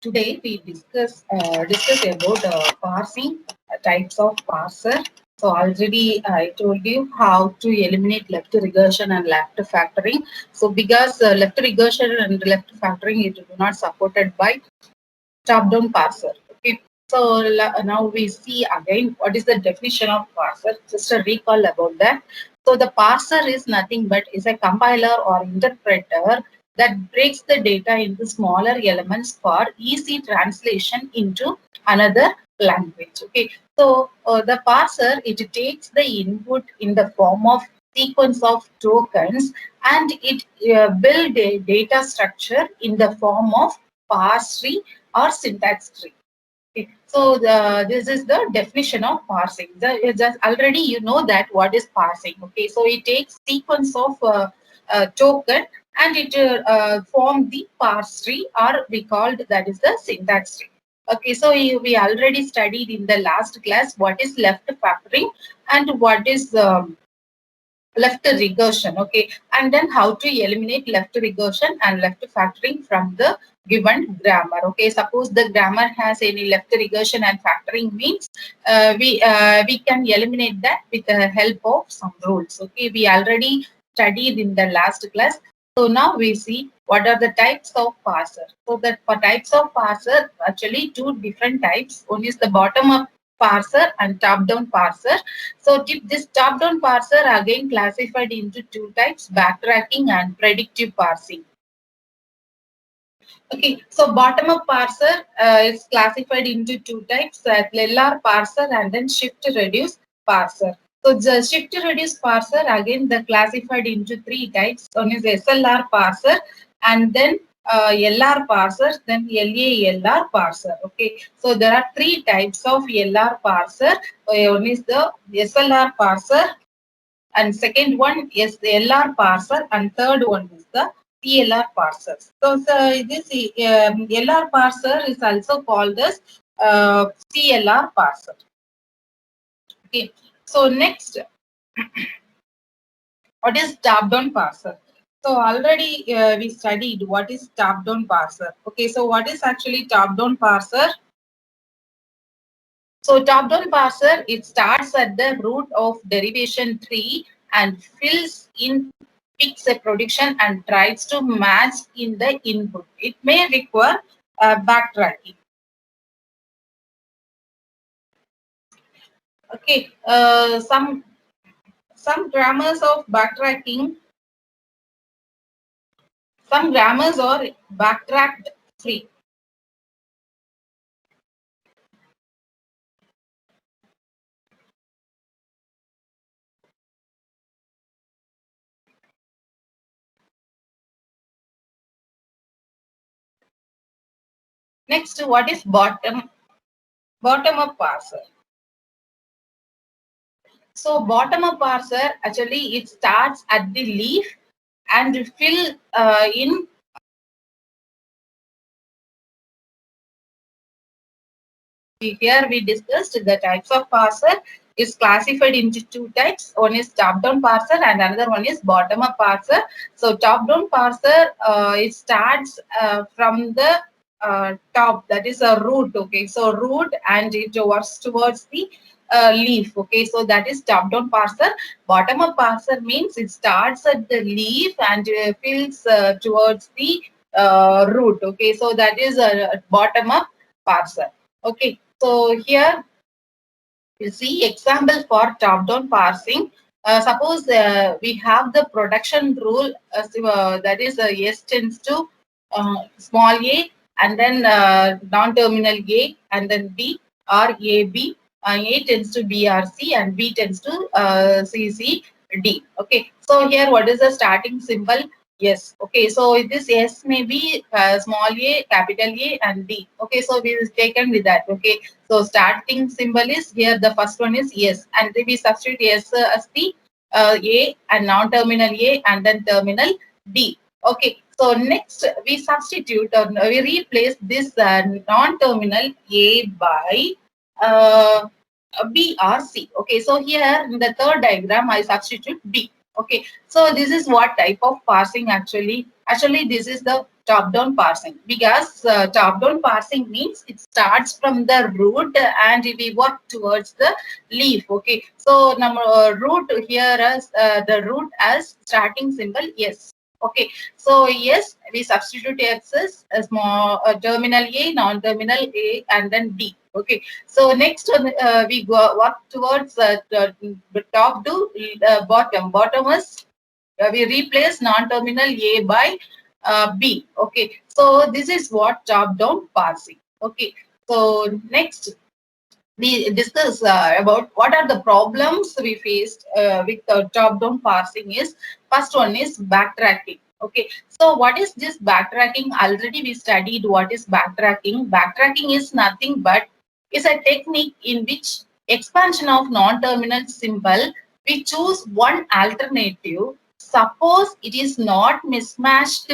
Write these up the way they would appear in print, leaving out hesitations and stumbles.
Today we discuss about parsing, types of parser. So already I told you how to eliminate left regression and left factoring. So because left regression and left factoring it do not supported by top-down parser. Okay. So now we see again what is the definition of parser. Just a recall about that. So the parser is nothing but is a compiler or interpreter that breaks the data into smaller elements for easy translation into another language. Okay. So the parser it takes the input in the form of sequence of tokens and it build a data structure in the form of parse tree or syntax tree. Okay. So this is the definition of parsing. Just already you know that what is parsing. Okay, so it takes sequence of token and it form the parse tree, or we called that is the syntax tree. Okay, so we already studied in the last class what is left factoring and what is left regression. Okay, and then how to eliminate left regression and left factoring from the given grammar. Okay, suppose the grammar has any left regression and factoring means we can eliminate that with the help of some rules. Okay, we already studied in the last class. So now we see what are the types of parser. So that for types of parser, actually two different types. One is the bottom up parser and top down parser. So this top-down parser again classified into two types, backtracking and predictive parsing. Okay, so bottom-up parser is classified into two types, LR parser and then shift-reduce parser. So the shift-reduce parser again the classified into three types. One is SLR parser and then LR parser, then LALR parser. Okay, so there are three types of LR parser. One is the SLR parser, and second one is the LR parser, and third one is the CLR parser. So this LR parser is also called as CLR parser. Okay. So next, what is top-down parser? So already we studied what is top-down parser. Okay. So what is actually top-down parser? So top-down parser, it starts at the root of derivation tree and fills in, picks a prediction and tries to match in the input. It may require backtracking. Okay, some grammars of backtracking. Some grammars are backtracked free. Next, what is bottom up parser? So bottom up parser actually it starts at the leaf and fill in. Here we discussed the types of parser is classified into two types. One is top-down parser and another one is bottom-up parser. So top-down parser it starts from the top, that is a root. Okay, so root and it works towards the leaf. Okay, so that is top-down parser. Bottom-up parser means it starts at the leaf and fills towards the root. Okay, so that is a bottom-up parser. Okay, so here you see example for top-down parsing. Suppose we have the production rule that is S tends to small a and then non-terminal A and then B or AB. A tends to BRC and B tends to CCD. Okay, so here what is the starting symbol? Yes. Okay. So this S may be small a, capital A, and D. Okay. So we will taken with that. Okay. So starting symbol is here. The first one is yes, and we substitute S as the A and non-terminal A and then terminal D. Okay. So next we substitute or we replace this non-terminal A by B or C. Okay. So here in the third diagram I substitute B. Okay. So this is what type of parsing actually Actually, this is the top-down parsing, because top-down parsing means it starts from the root and we work towards the leaf. Okay, so number root here as the root as starting symbol yes. Okay, so yes, we substitute x as a small terminal A, non-terminal A, and then D. Okay, so next we go work towards the top to bottom. Bottom is we replace non-terminal A by B. Okay, so this is what top-down parsing. Okay, so next we discuss about what are the problems we faced with top-down parsing. Is first one is backtracking. Okay, so what is this backtracking? Already we studied what is backtracking. Backtracking is nothing but is a technique in which expansion of non-terminal symbol, we choose one alternative. Suppose it is not mismatched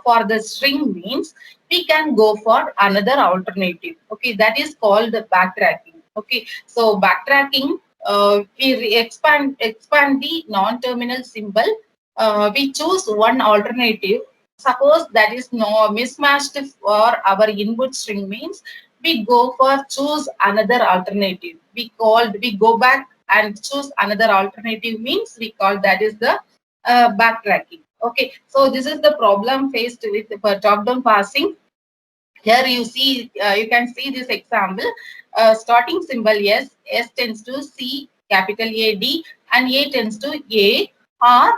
for the string means we can go for another alternative. Okay, that is called the backtracking. Okay, so backtracking, we expand the non-terminal symbol. We choose one alternative. Suppose that is no mismatched for our input string means we go for choose another alternative. We go back and choose another alternative means we call that is the backtracking. Okay, so this is the problem faced with top-down parsing. Here you see, you can see this example. Starting symbol S, S tends to C, capital A D, and A tends to A or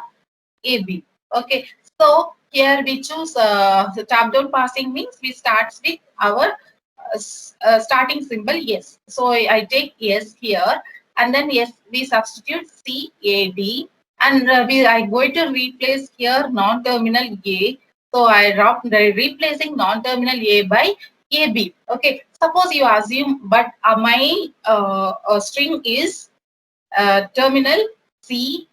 A B. Okay, so here we choose the top-down parsing means we start with our starting symbol yes. So I take yes here, and then yes we substitute C A D, and I going to replace here non-terminal A. So I drop the replacing non-terminal A by AB. Okay, suppose you assume, but my string is terminal C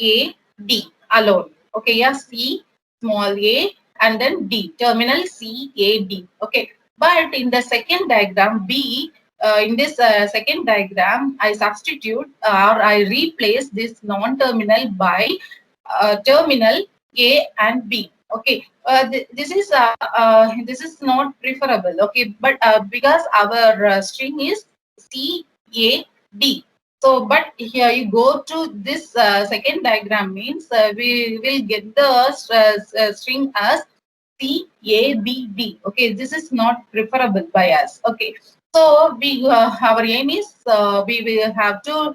A D alone. Okay, yeah, C small a and then D, terminal C A D. Okay, but in the second diagram B, in this second diagram, I substitute or I replace this non-terminal by terminal A and B. Okay, this is not preferable. Okay, but because our string is C A D. So, but here you go to this second diagram means we will get the string as C A B D. Okay, this is not preferable by us. Okay, so we our aim is we will have to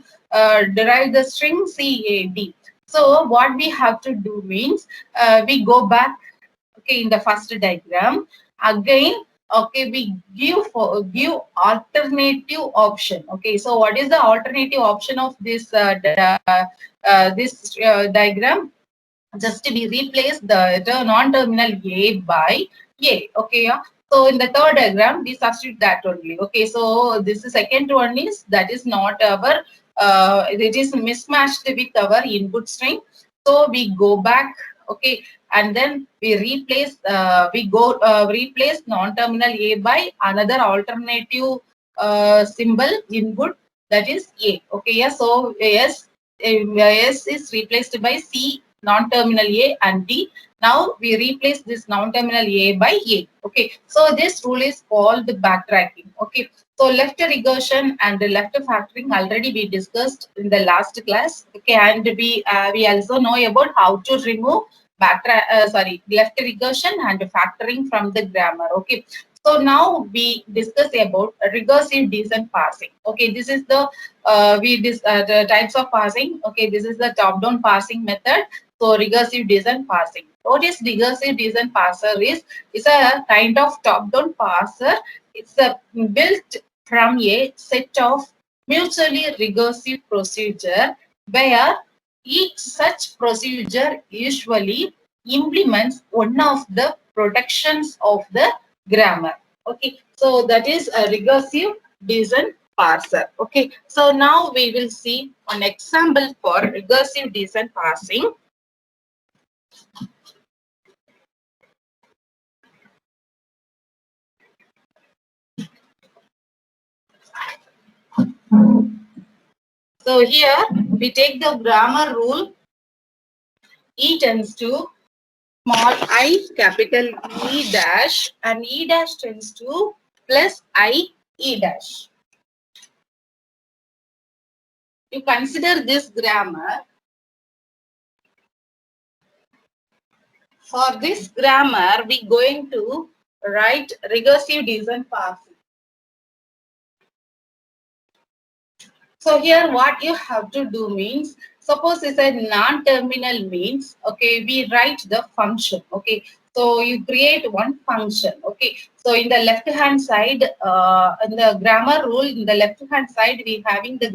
derive the string C A D. So what we have to do means we go back. Okay, in the first diagram again. Okay, we give alternative option. Okay, so what is the alternative option of this diagram? Just to be replaced the non-terminal A by A. Okay, yeah. So in the third diagram, we substitute that only. Okay, so this second one is that is not our it is mismatched with our input string. So we go back. Okay, and then we replace replace non-terminal A by another alternative symbol input, that is A. Okay, yeah. So S is replaced by C non-terminal A and D. Now we replace this non-terminal A by A. Okay, so this rule is called the backtracking. Okay, so left regression and left factoring already we discussed in the last class. Okay, and we also know about how to remove left regression and factoring from the grammar. Okay, so now we discuss about recursive descent parsing. Okay, this is the the types of parsing. Okay, this is the top-down parsing method. So recursive descent parsing. What is recursive descent parser is? It's a kind of top-down parser. It's built from a set of mutually recursive procedure where each such procedure usually implements one of the protections of the grammar. Okay, so that is a recursive descent parser. Okay, so now we will see an example for recursive descent parsing. So here we take the grammar rule. E tends to small I, capital E dash, and E dash tends to plus I, E dash. You consider this grammar. For this grammar, we going to write recursive descent parsing. So here what you have to do means, suppose it's a non-terminal means, okay, we write the function, okay. So you create one function, okay. So in the left hand side, in the grammar rule, in the left hand side, we having the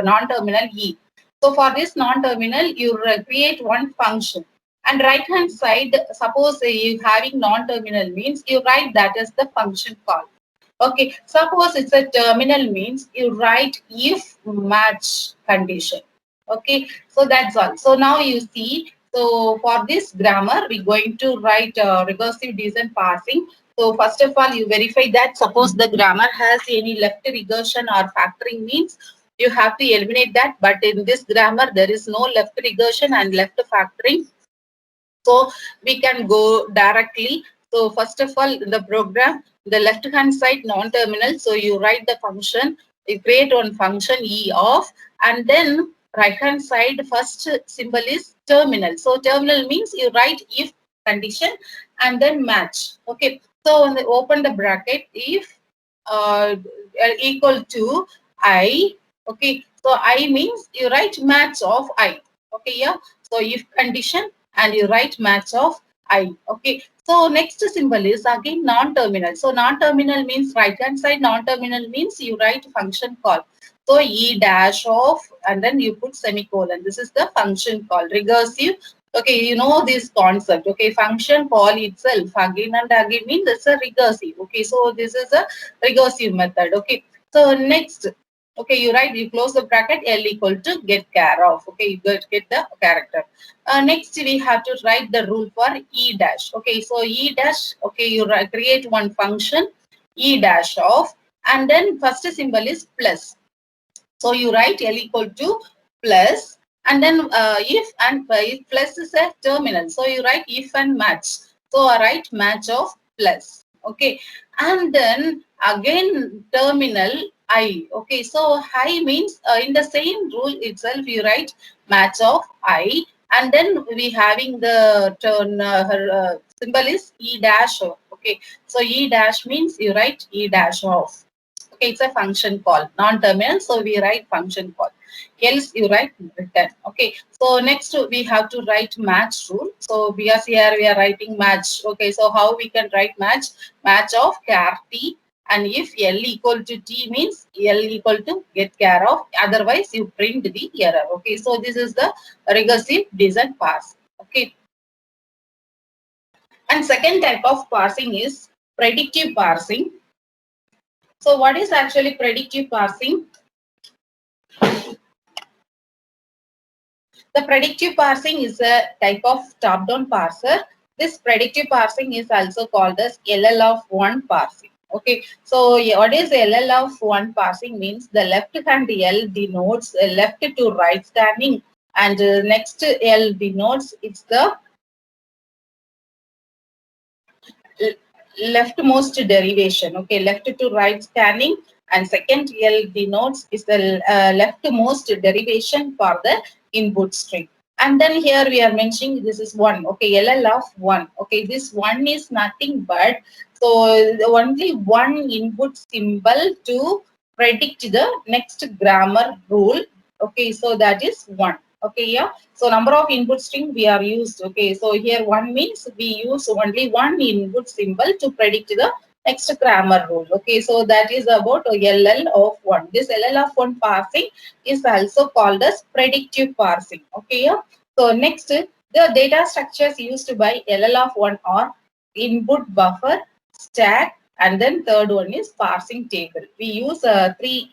non-terminal E. So for this non-terminal, you create one function. And right hand side, suppose you having non-terminal means, you write that as the function call. Okay, suppose it's a terminal means you write if match condition. Okay, so that's all. So now you see, so for this grammar, we're going to write recursive descent parsing. So first of all, you verify that suppose the grammar has any left regression or factoring means, you have to eliminate that. But in this grammar, there is no left regression and left factoring. So we can go directly. So first of all, the program, the left hand side non-terminal. So you write the function, you create one function E of, and then right hand side first symbol is terminal. So terminal means you write if condition and then match. Okay. So when they open the bracket, if equal to I. Okay. So I means you write match of I. Okay. Yeah. So if condition and you write match of I. Okay. So next symbol is again non-terminal. So non-terminal means right hand side, non-terminal means you write function call. So E dash of and then you put semicolon. This is the function call. Recursive. Okay, you know this concept. Okay, function call itself again and again means it's a recursive. Okay, so this is a recursive method. Okay, so next. Okay, you write, you close the bracket, L equal to get care of. Okay, you get the character. Next, we have to write the rule for E dash. Okay, so E dash, okay, you create one function, E dash of, and then first symbol is plus. So you write L equal to plus, and then if and if plus is a terminal. So you write if and match. So I write match of plus. Okay, and then again terminal I. Okay, so I means in the same rule itself you write match of I, and then we having the turn symbol is E dash of. Okay, so E dash means you write E dash of. Okay, it's a function call, non-terminal, so we write function call. Else you write return. Okay, so next we have to write match rule. So because here we are writing match. Okay, so how we can write match? Match of char t, and if L equal to t means L equal to get care of, otherwise you print the error. Okay, so this is the recursive descent pass. Okay, and second type of parsing is predictive parsing. So what is actually predictive parsing? The predictive parsing is a type of top-down parser. This predictive parsing is also called as LL of 1 parsing. Okay, so what is LL of 1 parsing means the left hand L denotes left to right scanning, and next L denotes it's the leftmost derivation. Okay, left to right scanning, and second L denotes is the leftmost derivation for the input string. And then here we are mentioning this is 1. Okay, LL of 1. Okay, this 1 is nothing but so only one input symbol to predict the next grammar rule. Okay, so that is 1. Okay, yeah. So number of input string we are used. Okay, so here 1 means we use only one input symbol to predict the next grammar rule. Okay, so that is about LL of 1. This LL of 1 parsing is also called as predictive parsing. Okay, yeah. So next, the data structures used by LL of 1 are input buffer, stack, and then third one is parsing table. We use three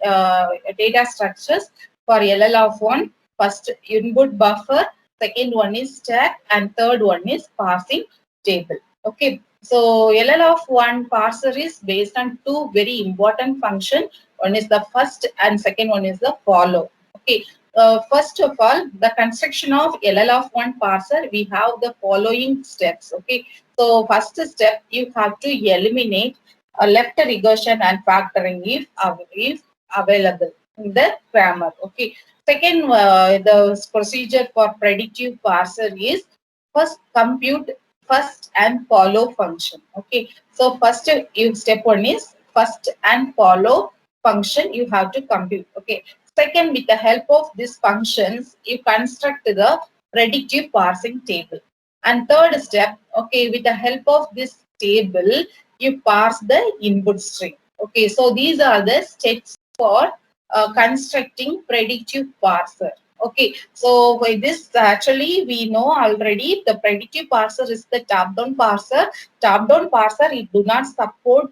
data structures for LL of 1. First input buffer, second one is stack, and third one is parsing table. Okay, so LL of 1 parser is based on two very important functions. One is the first and second one is the follow. Okay, first of all, the construction of LL(1) parser, we have the following steps. Okay, so first step, you have to eliminate left regression and factoring if available in the grammar. Okay, second, the procedure for predictive parser is first compute first and follow function. Okay, so first, you step one is first and follow function you have to compute. Okay, second, with the help of these functions, you construct the predictive parsing table. And third step, okay, with the help of this table, you parse the input string. Okay, so these are the steps for constructing predictive parser. Okay, so by this, actually we know already the predictive parser is the top-down parser. Top-down parser, it do not support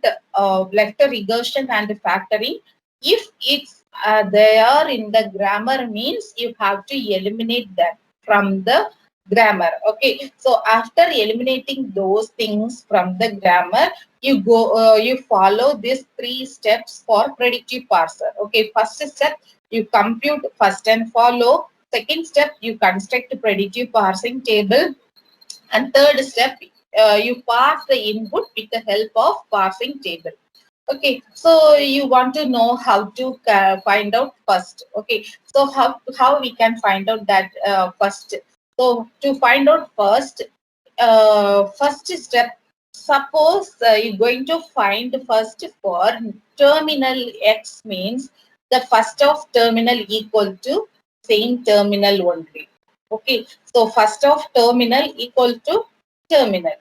left regression and factoring. If it's they are in the grammar, means you have to eliminate that from the grammar. Okay, so after eliminating those things from the grammar, you follow these three steps for predictive parser. Okay, first step, you compute first and follow. Second step, you construct a predictive parsing table. And third step, you parse the input with the help of parsing table. Okay, so you want to know how to find out first. Okay, so how we can find out that first. So to find out first, first step, suppose you're going to find first for terminal x, means the first of terminal equal to same terminal only. Okay, so first of terminal equal to terminal.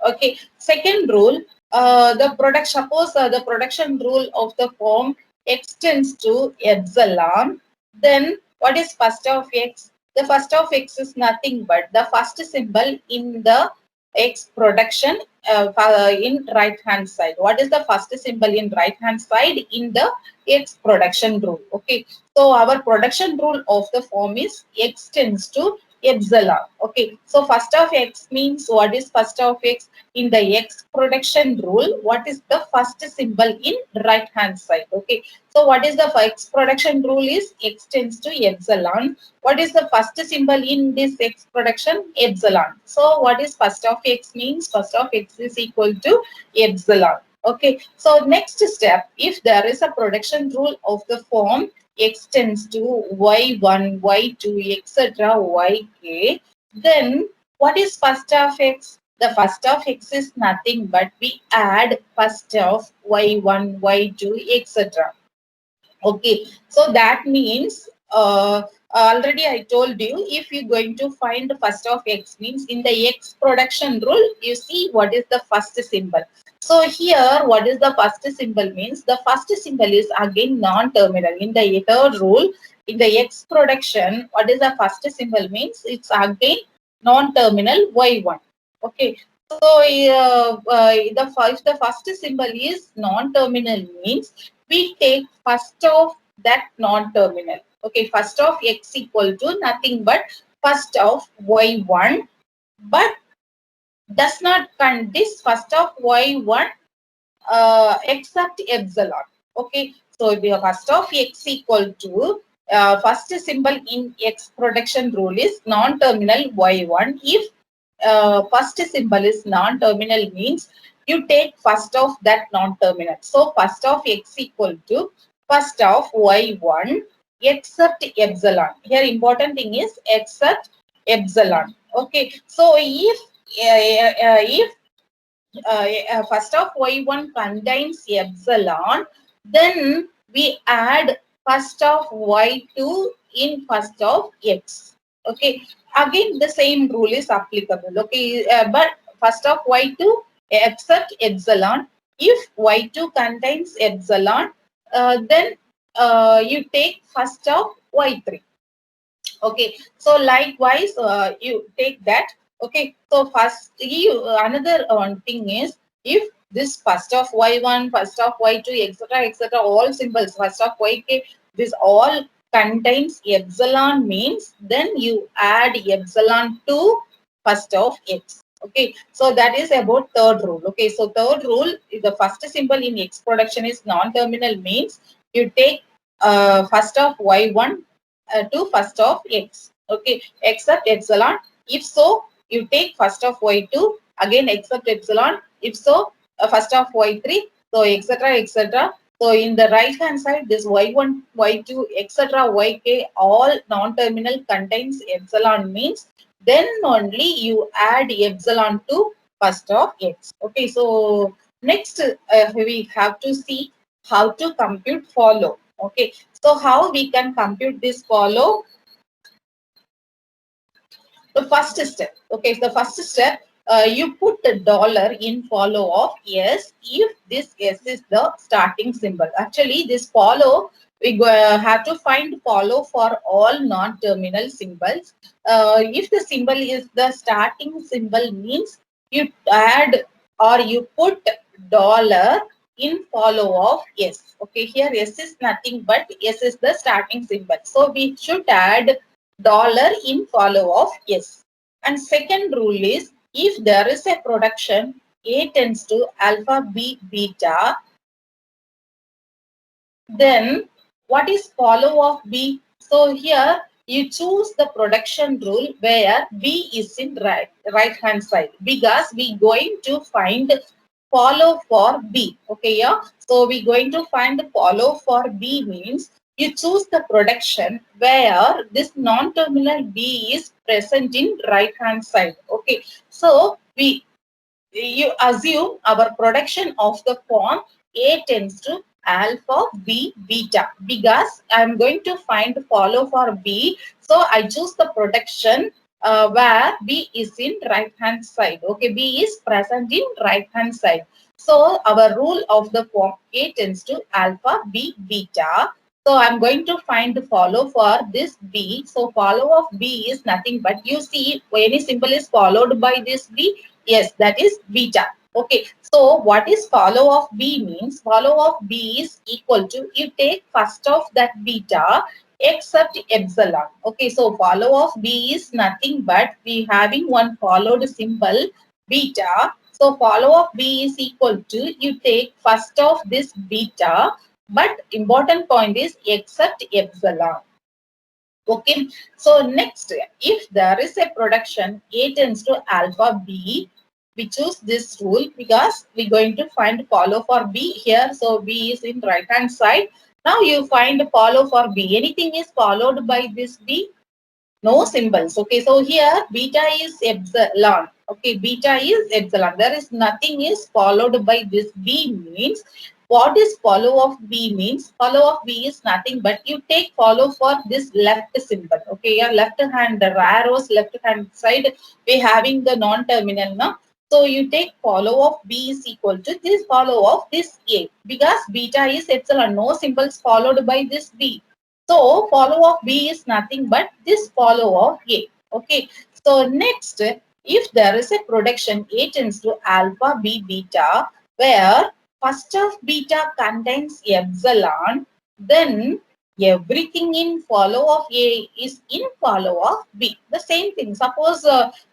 Okay, second rule, the product, suppose the production rule of the form extends to epsilon, then what is first of x? The first of x is nothing but the first symbol in the x production in right hand side. What is the first symbol in right hand side in the x production rule? Okay, so our production rule of the form is x tends to epsilon. Okay, so first of x means, what is first of x in the x production rule? What is the first symbol in right hand side? Okay, so what is the x production rule is x tends to epsilon. What is the first symbol in this x production? Epsilon. So what is first of x means? First of x is equal to epsilon. Okay, so next step, if there is a production rule of the form x tends to y1, y2, etc., yk, then what is first of x? The first of x is nothing but we add first of y1, y2, etc. Okay, so that means already I told you, if you're going to find the first of x, means in the x production rule, you see what is the first symbol. So here, what is the first symbol means? The first symbol is again non-terminal. In the third rule, in the x production, what is the first symbol means? It's again non-terminal y1. Okay, so if the first symbol is non-terminal, means we take first of that non-terminal. Okay, first of x equal to nothing but first of y1, but does not count this first of y1 except epsilon. Okay, so the first of x equal to first symbol in x production rule is non-terminal y1. If first symbol is non-terminal, means you take first of that non-terminal. So first of x equal to first of y1 except epsilon. Here important thing is except epsilon. Okay, so if first of y1 contains epsilon, then we add first of y2 in first of x. Okay, again the same rule is applicable. Okay, but first of y2 except epsilon. If y2 contains epsilon, then you take first of y3. Okay, so likewise you take that. Okay, so first another one thing is, if this first of y1, first of y2, etc., etc., all symbols, first of yk, this all contains epsilon, means then you add epsilon to first of x. Okay, so that is about third rule. Okay, so third rule, if the first symbol in x production is non-terminal, means you take first of y1 to first of x. Okay, except epsilon. If so, you take first of y2 again except epsilon. If so, first of y3. So etc. etc. So in the right hand side, this y1, y2, etc. yk all non-terminal contains epsilon means then only you add epsilon to first of x. Okay, so next we have to see how to compute follow. Okay, so how we can compute this follow? The first step. Okay, the first step, you put the dollar in follow of yes if this yes is the starting symbol. Actually, this follow we have to find follow for all non-terminal symbols. If the symbol is the starting symbol means you add or you put dollar in follow of yes. Okay, here yes is nothing but yes is the starting symbol. So we should add dollar in follow of yes. And second rule is if there is a production A tends to alpha B beta, then what is follow of B? So here you choose the production rule where B is in right hand side because we going to find follow for B. Okay, yeah. So we going to find the follow for B means you choose the production where this non-terminal B is present in right hand side. Okay, so you assume our production of the form A tends to alpha B beta because I'm going to find follow for B. So I choose the production where B is in right hand side. Okay, B is present in right hand side. So our rule of the form A tends to alpha B beta. So I'm going to find the follow for this B. So follow of B is nothing but you see any symbol is followed by this B. Yes, that is beta. Okay, so what is follow of B means? Follow of B is equal to you take first of that beta except epsilon. Okay, so follow of B is nothing but we having one followed symbol beta. So follow of B is equal to you take first of this beta, but important point is except epsilon. Okay, so next, if there is a production A tends to alpha B, we choose this rule because we're going to find follow for B here. So B is in right hand side. Now you find follow for B. Anything is followed by this B? No symbols. Okay, so here beta is epsilon. Okay, beta is epsilon. There is nothing is followed by this B means what is follow of B means? Follow of B is nothing but you take follow for this left symbol. Okay, your left hand, the arrows left hand side, we having the non-terminal now. So you take follow of B is equal to this follow of this A because beta is epsilon. No symbols followed by this B. So follow of B is nothing but this follow of A. Okay. So next, if there is a production A tends to alpha B beta, where first of beta contains epsilon, then everything in follow of A is in follow of B. The same thing. Suppose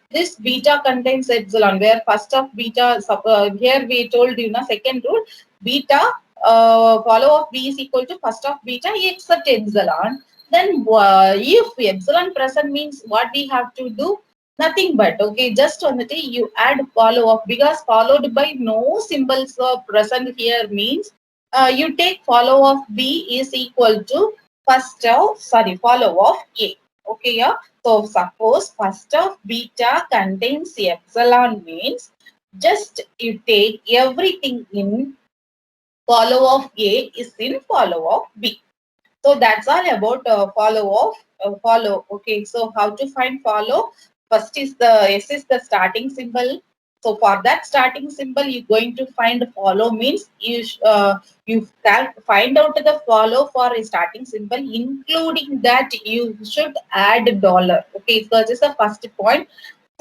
this beta contains epsilon, where first of beta, here we told you, second rule, beta follow of B is equal to first of beta except epsilon. Then if epsilon present means what we have to do? Nothing but, okay, just on the day you add follow of because followed by no symbols present here means you take follow of B is equal to follow of A. Okay, yeah. So suppose first of beta contains epsilon means just you take everything in follow of A is in follow of B. So that's all about follow of follow. Okay, so how to find follow? First is the S is the starting symbol. So for that starting symbol, you're going to find follow means you find out the follow for a starting symbol, including that you should add dollar. Okay, so this is the first point.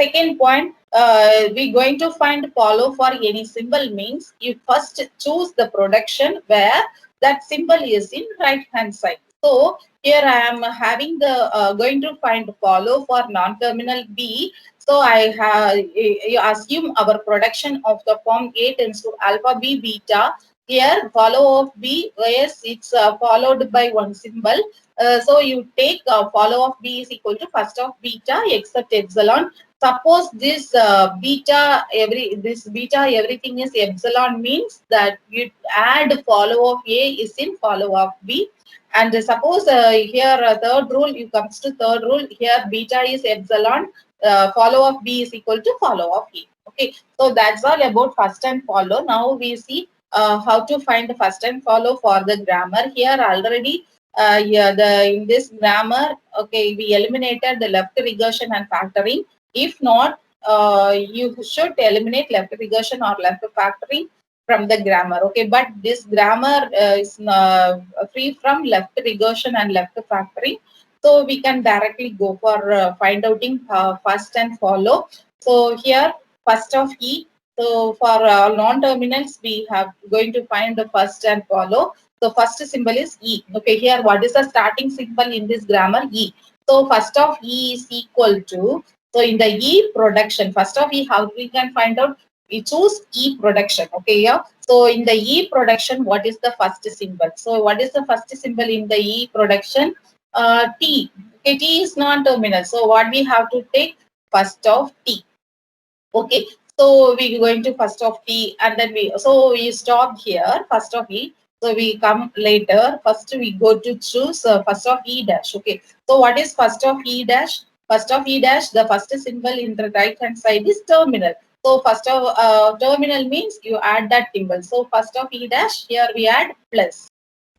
Second point, we're going to find follow for any symbol means you first choose the production where that symbol is in right hand side. So here I am having the going to find follow for non-terminal B. So I have you assume our production of the form A tends to alpha B beta here follow of B, yes, it's followed by one symbol. So you take follow of B is equal to first of beta except epsilon. Suppose this this beta everything is epsilon means that you add follow of A is in follow of B. And suppose here third rule, you comes to third rule, here beta is epsilon, follow of B is equal to follow of A. Okay, so that's all about first and follow. Now we see how to find the first and follow for the grammar. Here already yeah, in this grammar, okay, we eliminated the left regression and factoring. If not, you should eliminate left regression or left factoring from the grammar. Okay, but this grammar is free from left regression and left factoring. So we can directly go for find outing first and follow. So here first of E. So for non-terminals, we have going to find the first and follow. So first symbol is E. Okay, here what is the starting symbol in this grammar? E. So first of E is equal to, so in the E production, first of E, how we can find out? We choose E production. Okay, yeah. So in the E production, what is the first symbol? So what is the first symbol in the E production? T. Okay, T is non-terminal. So what we have to take? First of T. Okay, so we're going to first of T and then we stop here, first of E. So we come later. First we go to choose first of E dash. Okay, so what is first of E dash? First of E dash, the first symbol in the right hand side is terminal. So first of terminal means you add that symbol. So first of E dash, here we add plus.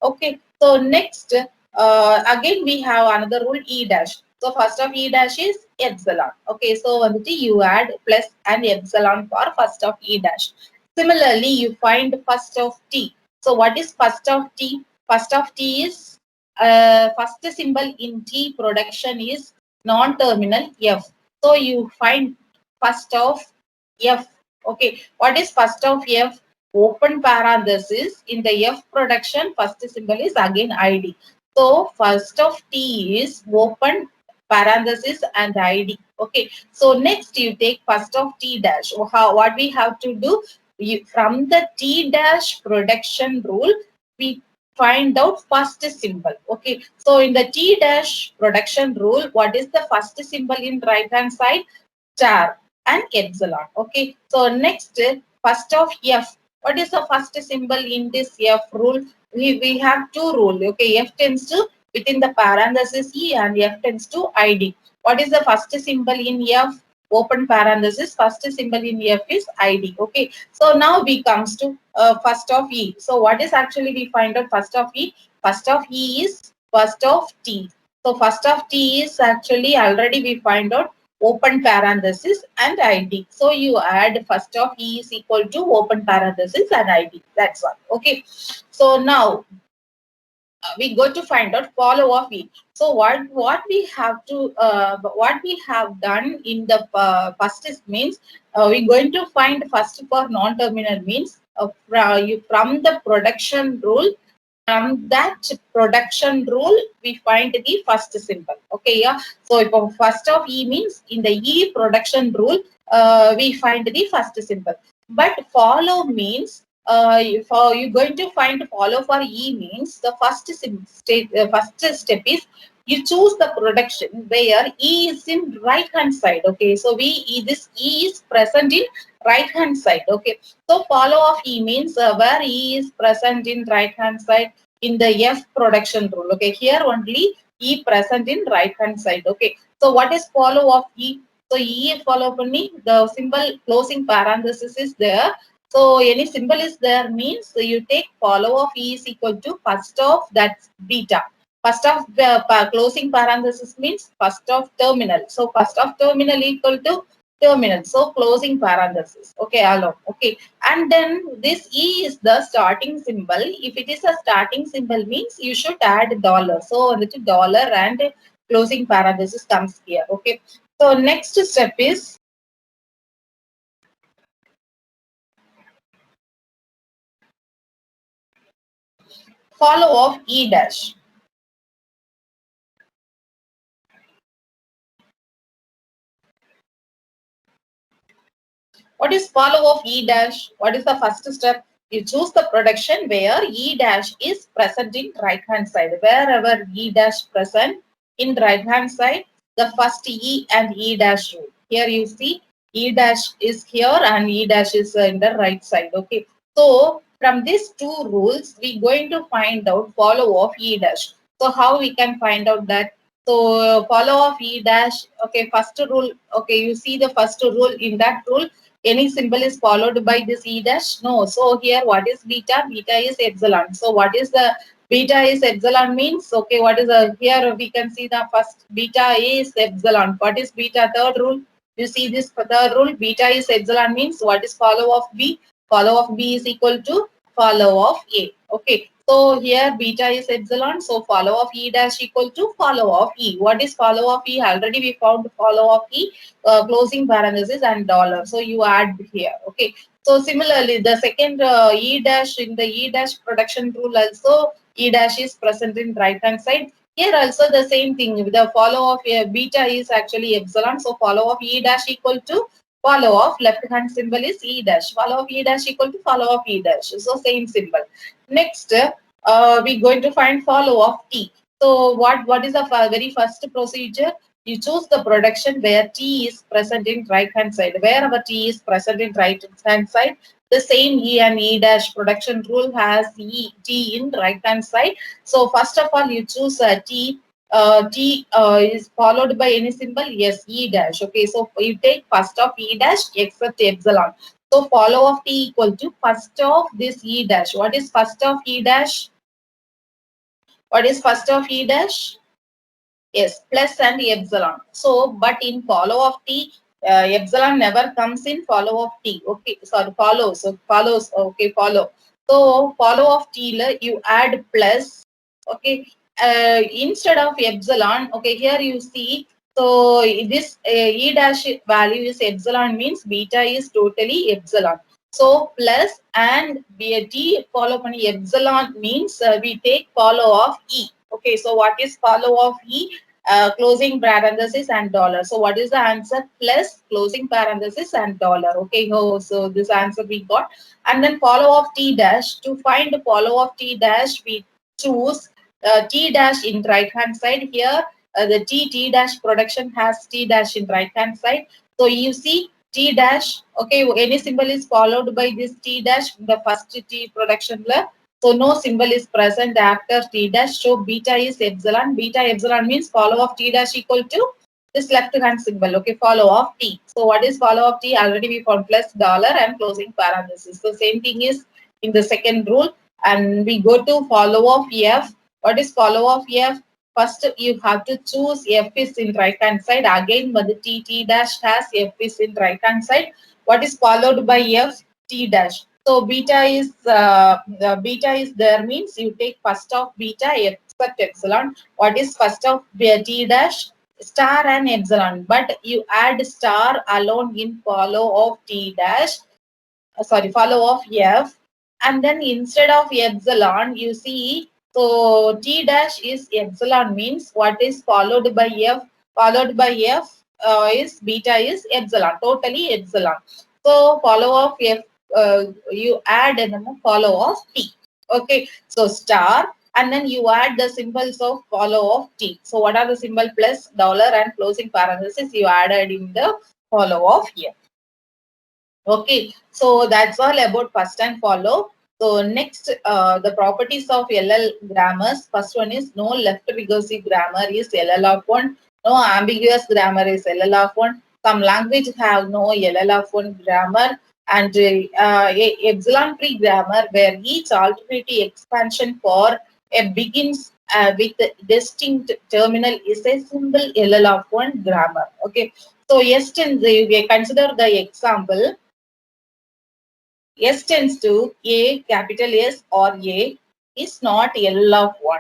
Okay, so next again we have another rule E dash. So first of E dash is epsilon. Okay, so you add plus and epsilon for first of E dash. Similarly, you find first of T. So what is first of T? First of T is first symbol in T production is non-terminal F. So you find first of F. Okay, what is first of F? Open parenthesis. In the F production, first symbol is again ID. So first of T is open parenthesis and ID. Okay, so next you take first of T dash. What we have to do? From the T dash production rule, we find out first symbol. Okay, so in the T dash production rule, what is the first symbol in right hand side? Star and epsilon. Okay, so next first of F. What is the first symbol in this F rule? We have two rules. Okay, F tends to within the parenthesis E and F tends to ID. What is the first symbol in F? Open parenthesis. First symbol in F is ID. Okay, so now we comes to first of E. So what is actually we find out first of E? First of E is first of T. So first of T is actually already we find out open parenthesis and ID. So you add first of E is equal to open parenthesis and ID. That's all. Okay. So now we go to find out follow of E. So what we have to what we have done in the first is means we're going to find first for non-terminal means from the production rule. From that production rule, we find the first symbol. Okay, yeah. So if first of E means in the E production rule, we find the first symbol. But follow means for you're going to find follow for E means the first step is you choose the production where E is in right hand side. Okay, so this E is present in right hand side. Okay, so follow of E means where E is present in right hand side in the F production rule. Okay, here only E present in right hand side. Okay, so what is follow of E? So E follow பண்ணி the symbol closing parenthesis is there. So any symbol is there means you take follow of E is equal to first of that's beta. First of the closing parenthesis means first of terminal. So first of terminal equal to terminal. So closing parenthesis. Okay, alone. Okay, and then this E is the starting symbol. If it is a starting symbol means you should add dollar. So the dollar and closing parenthesis comes here. Okay, so next step is follow of E dash. What is follow of E dash? What is the first step? You choose the production where E dash is present in right hand side. Wherever E dash present in right hand side, the first E and E dash rule. Here you see E dash is here and E dash is in the right side. Okay. So from these two rules, we going to find out follow of E dash. So how we can find out that? So follow of E dash. Okay, first rule. Okay, you see the first rule. In that rule, any symbol is followed by this E dash? No. So here what is beta? Beta is epsilon. So what is the beta is epsilon means? Okay, what is the here we can see the first beta is epsilon. What is beta? Third rule. You see this third rule, beta is epsilon means what is follow of B? Follow of B is equal to follow of A. Okay. So here beta is epsilon. So follow of E dash equal to follow of E. What is follow of E? Already we found follow of E, closing parenthesis and dollar. So you add here. Okay. So similarly, the second E dash in the E dash production rule also E dash is present in right hand side. Here also the same thing. The follow of beta is actually epsilon. So follow of E dash equal to follow of left hand symbol is E dash. Follow of E dash equal to follow of E dash. So same symbol. Next, we're going to find follow of T. So what is the very first procedure? You choose the production where T is present in right hand side. Wherever T is present in right hand side, the same E and E dash production rule has T in right hand side. So first of all, you choose T. T is followed by any symbol? Yes, E dash. Okay, so you take first of E dash except epsilon. So follow of T equal to first of this E dash. What is first of E dash? What is first of E dash? Yes, plus and epsilon. So, but in follow of T, epsilon never comes in follow of T. Okay, sorry, follows. So follows. Okay, follow. So follow of T, you add plus. Okay, instead of epsilon. Okay, here you see. So this E dash value is epsilon means beta is totally epsilon. So plus and T follow upon epsilon means we take follow of E. Okay, so what is follow of E? Closing parenthesis and dollar. So what is the answer? Plus closing parenthesis and dollar. Okay, so this answer we got. And then follow of T dash. To find the follow of T dash, we choose T dash in right hand side. Here the T dash production has T dash in right hand side. So you see T dash. Okay, any symbol is followed by this T dash, the first T production layer. So no symbol is present after T dash. So beta is epsilon. Beta epsilon means follow of T dash equal to this left hand symbol. Okay, follow of T. So what is follow of T? Already we found plus dollar and closing parenthesis. So same thing is in the second rule. And we go to follow of F. What is follow of F? First, you have to choose F is in right hand side. Again, but the T dash has F is in right hand side. What is followed by F? T dash. So beta is there means you take first of beta except epsilon. What is first of T dash? Star and epsilon. But you add star alone in follow of T dash. Follow of F. And then instead of epsilon, you see, so T dash is epsilon means what is followed by F? Followed by F is beta is epsilon, totally epsilon. So follow of F, you add and then follow of T. Okay, so star and then you add the symbols of follow of T. So what are the symbol plus dollar and closing parenthesis you added in the follow of F. Okay, so that's all about first and follow. So next, the properties of LL grammars. First one is no left recursive grammar is LL of 1. No ambiguous grammar is LL of 1. Some language have no LL of 1 grammar and epsilon free grammar where each alternative expansion for a begins with distinct terminal is a simple LL of 1 grammar. Okay, so yes, we consider the example. S tends to A, capital S or A is not L of 1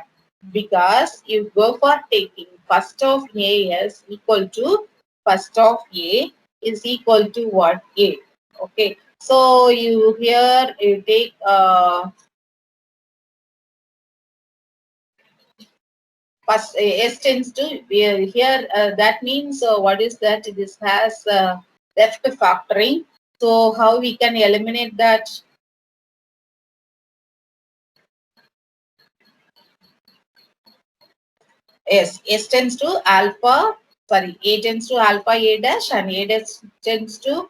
because you go for taking first of A as equal to first of A is equal to what? A. Okay. So you here you take first S tends to here that means what is that? This has left factoring. So how we can eliminate that? Yes, S tends to alpha, sorry, A tends to alpha A dash and A dash tends to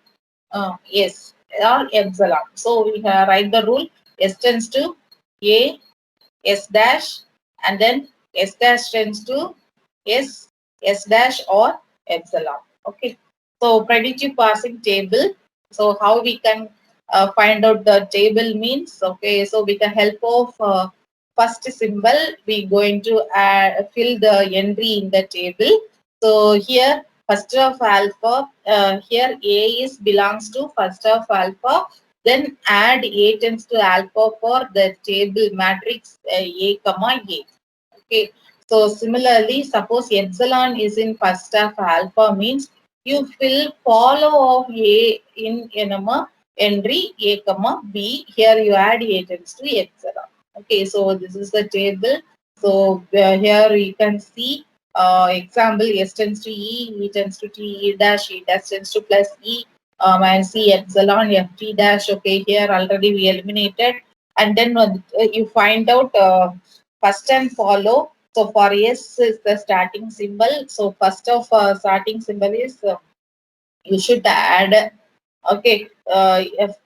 S or epsilon. So we write the rule S tends to A, S dash, and then S dash tends to S, S dash or epsilon. Okay. So predictive parsing table. So how we can find out the table means, okay, so with the help of first symbol, we going to fill the entry in the table. So here first of alpha, here A is belongs to first of alpha, then add A tends to alpha for the table matrix A comma A. Okay. So similarly, suppose epsilon is in first of alpha means you fill follow of A in enema entry A comma B. Here you add A tends to epsilon. Okay. So this is the table. So here you can see example S tends to E tends to T, E dash tends to plus E and C epsilon F T dash. Okay, here already we eliminated, and then you find out first and follow. So for S is the starting symbol. So first of starting symbol is you should add. Okay,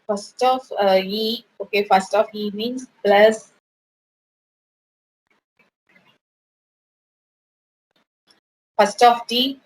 first of E. Okay, first of E means plus. First of T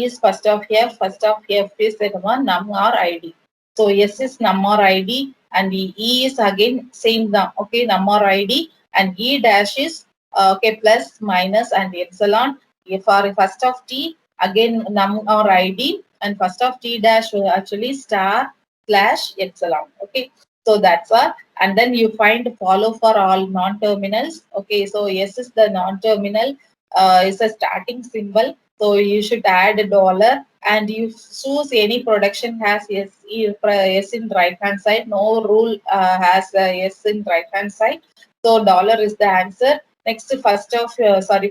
is first of F is num or ID. So S is num or ID and the E is again same num, okay, num or ID, and E dash is okay plus minus and epsilon. For first of T again num or ID, and first of T dash will actually star slash epsilon. Okay, so that's all. And then you find follow for all non-terminals. Okay, so S is the non-terminal, is a starting symbol. So you should add a dollar, and you choose any production has S in right hand side. No rule has S in right hand side. So dollar is the answer. Next, first of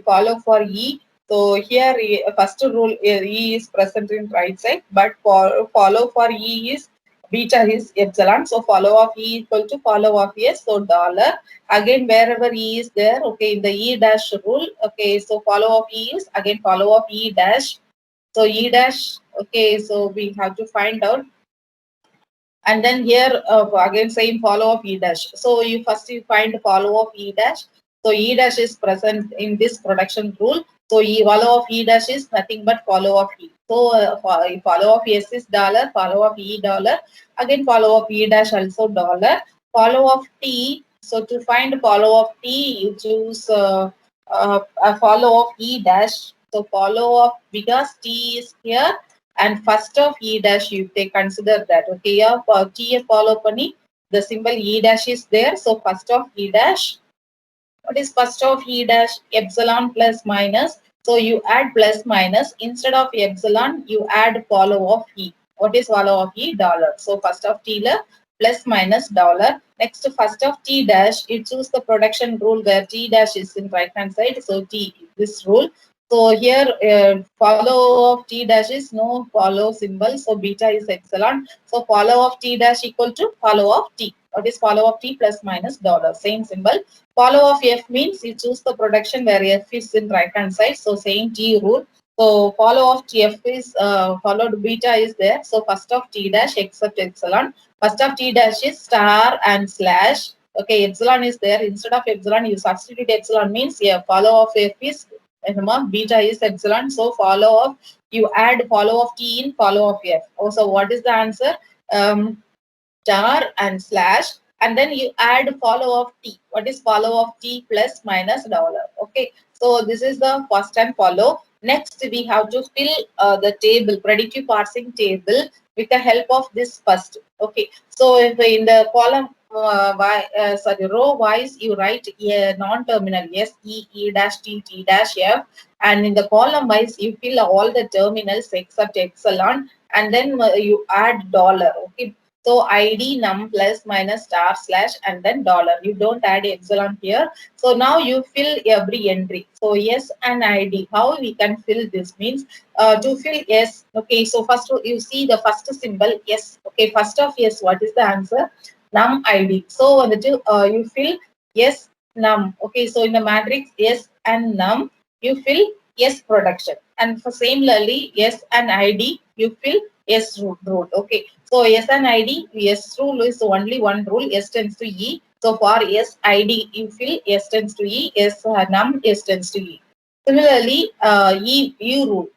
follow for E. So here first rule E is present in right side, but for follow for E is beta is epsilon. So follow of E equal to follow of S. So dollar. Again, wherever E is there, okay, in the E dash rule, okay, so follow of E is again follow of E dash. So E dash, okay, so we have to find out. And then here again same follow of E dash. So you first you find follow of E dash. So E dash is present in this production rule. So E follow of E dash is nothing but follow of E. So follow of S is dollar, follow of E dollar, again follow of E dash also dollar, follow of T. So to find follow of T, you choose a follow of E dash. So follow of, because T is here and first of E dash you take consider that, okay, yeah, for T follow pani the symbol E dash is there. So first of E dash, what is first of E dash? Epsilon plus minus. So you add plus minus, instead of epsilon you add follow of E. What is follow of E? Dollar. So first of T plus minus dollar. Next, first of T dash, you choose the production rule where T dash is in right hand side. So T, this rule. So here follow of T dash is no follow symbol. So beta is epsilon. So follow of T dash equal to follow of T. What is follow of T plus minus dollar? Same symbol. Follow of F means you choose the production where F is in right hand side. So same T rule. So follow of F is followed beta is there. So first of T dash except epsilon. First of T dash is star and slash. Okay, epsilon is there. Instead of epsilon, you substitute epsilon means yeah, follow of F is beta is epsilon. So follow of, you add follow of T in follow of F. Also, what is the answer? Star and slash, and then you add follow of T. What is follow of T plus minus dollar? Okay, so this is the first and follow. Next, we have to fill the table, predictive parsing table, with the help of this first. Okay, so if in the column row wise, you write a non-terminal S, E, E dash T, T dash F, and in the column wise, you fill all the terminals except epsilon, and then you add dollar. Okay, so ID num plus minus star slash and then dollar. You don't add epsilon here. So now you fill every entry. So yes and ID. How we can fill this means to fill yes. Okay. So first you see the first symbol yes. Okay. First of yes. What is the answer? Num ID. So you fill yes num. Okay. So in the matrix yes and num. you fill S production. And for similarly, S and ID, you fill S rule. Okay. So S and ID, S rule is only one rule, S tends to E. So for S ID, you fill S tends to E, S num, S tends to E. Similarly, E U rule,